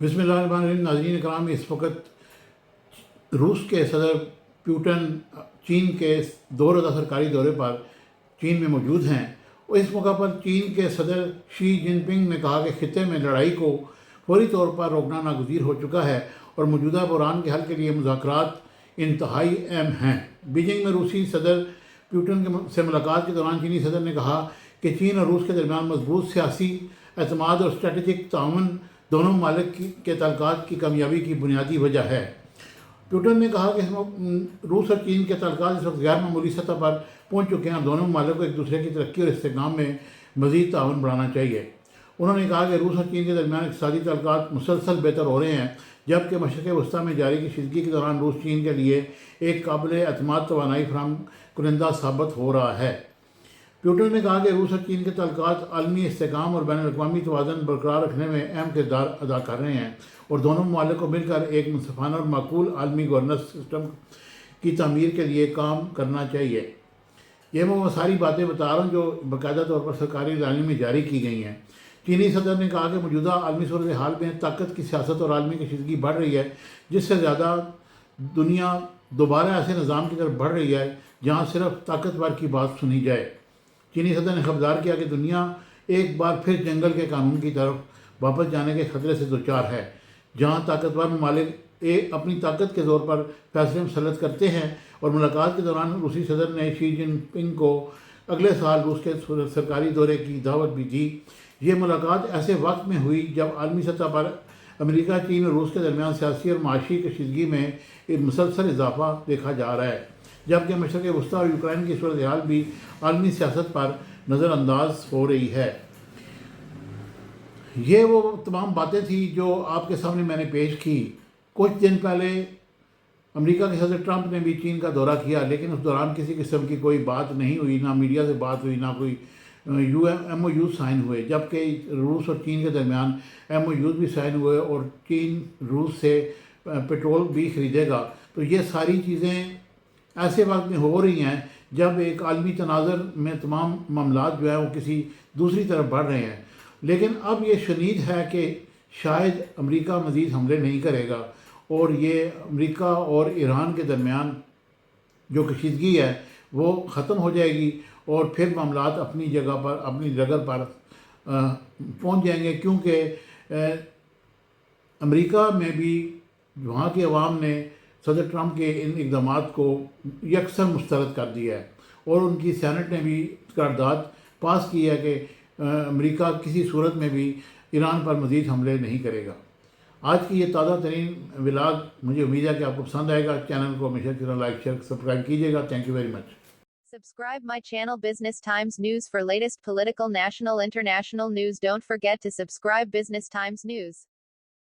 بسم اللہ الرحمن الرحیم. ناظرین کرام، اس وقت روس کے صدر پیوٹن چین کے 2 روزہ سرکاری دورے پر چین میں موجود ہیں. اس موقع پر چین کے صدر شی جن پنگ نے کہا کہ خطے میں لڑائی کو فوری طور پر روکنا ناگزیر ہو چکا ہے اور موجودہ بحران کے حل کے لیے مذاکرات انتہائی اہم ہیں. بیجنگ میں روسی صدر پیوٹن سے ملاقات کے دوران چینی صدر نے کہا کہ چین اور روس کے درمیان مضبوط سیاسی اعتماد اور اسٹریٹجک تعاون دونوں ممالک کے تعلقات کی کامیابی کی بنیادی وجہ ہے. پیوٹن نے کہا کہ روس اور چین کے تعلقات اس وقت غیر معمولی سطح پر پہنچ چکے ہیں اور دونوں ممالک کو ایک دوسرے کی ترقی اور استحکام میں مزید تعاون بڑھانا چاہیے. انہوں نے کہا کہ روس اور چین کے درمیان اقتصادی تعلقات مسلسل بہتر ہو رہے ہیں، جبکہ مشرق وسطیٰ میں جاری کشیدگی کے دوران روس چین کے لیے ایک قابل اعتماد توانائی فراہم کنندہ ثابت ہو رہا ہے. پیوٹن نے کہا کہ روس اور چین کے تعلقات عالمی استحکام اور بین الاقوامی توازن برقرار رکھنے میں اہم کردار ادا کر رہے ہیں اور دونوں ممالک کو مل کر ایک منصفانہ اور معقول عالمی گورننس سسٹم کی تعمیر کے لیے کام کرنا چاہیے. یہ میں وہ ساری باتیں بتا رہا ہوں جو باقاعدہ طور پر سرکاری اعلانے میں جاری کی گئی ہیں. چینی صدر نے کہا کہ موجودہ عالمی صورتحال میں طاقت کی سیاست اور عالمی کشیدگی بڑھ رہی ہے، جس سے زیادہ دنیا دوبارہ ایسے نظام کی طرف بڑھ رہی ہے جہاں صرف طاقتور کی بات سنی جائے. چینی صدر نے خبردار کیا کہ دنیا ایک بار پھر جنگل کے قانون کی طرف واپس جانے کے خطرے سے دوچار ہے، جہاں طاقتور ممالک اپنی طاقت کے زور پر فیصلے مسلط کرتے ہیں. اور ملاقات کے دوران روسی صدر نے شی جن پنگ کو اگلے سال روس کے سرکاری دورے کی دعوت بھی دی. یہ ملاقات ایسے وقت میں ہوئی جب عالمی سطح پر امریکہ، چین اور روس کے درمیان سیاسی اور معاشی کشیدگی میں مسلسل اضافہ دیکھا جا رہا ہے، جبکہ مشرق وسطیٰ اور یوکرائن کی صورتحال بھی عالمی سیاست پر نظر انداز ہو رہی ہے. یہ وہ تمام باتیں تھیں جو آپ کے سامنے میں نے پیش کی. کچھ دن پہلے امریکہ کے صدر ٹرمپ نے بھی چین کا دورہ کیا، لیکن اس دوران کسی قسم کی کوئی بات نہیں ہوئی، نہ میڈیا سے بات ہوئی، نہ کوئی ایم او یو سائن ہوئے، جبکہ روس اور چین کے درمیان ایم او یوز بھی سائن ہوئے اور چین روس سے پیٹرول بھی خریدے گا. تو یہ ساری چیزیں ایسے وقت میں ہو رہی ہیں جب ایک عالمی تناظر میں تمام معاملات جو ہیں وہ کسی دوسری طرف بڑھ رہے ہیں. لیکن اب یہ شنید ہے کہ شاید امریکہ مزید حملے نہیں کرے گا اور یہ امریکہ اور ایران کے درمیان جو کشیدگی ہے وہ ختم ہو جائے گی اور پھر معاملات اپنی جگہ پر، اپنی جگہ پر پہنچ جائیں گے، کیونکہ امریکہ میں بھی وہاں کی عوام نے صدر ٹرمپ کے ان اقدامات کو یکسر مسترد کر دیا ہے اور ان کی سینٹ نے بھی قرارداد پاس کی ہے کہ امریکہ کسی صورت میں بھی ایران پر مزید حملے نہیں کرے گا. آج کی یہ تازہ ترین ولاگ مجھے امید ہے کہ آپ کو پسند آئے گا. چینل کو ہمیشہ کی طرح لائک، شیئر، سبسکرائب کیجیے گا. Thank you very much. Subscribe my channel Business Times News for latest political, national, international news. Don't forget to subscribe Business Times News.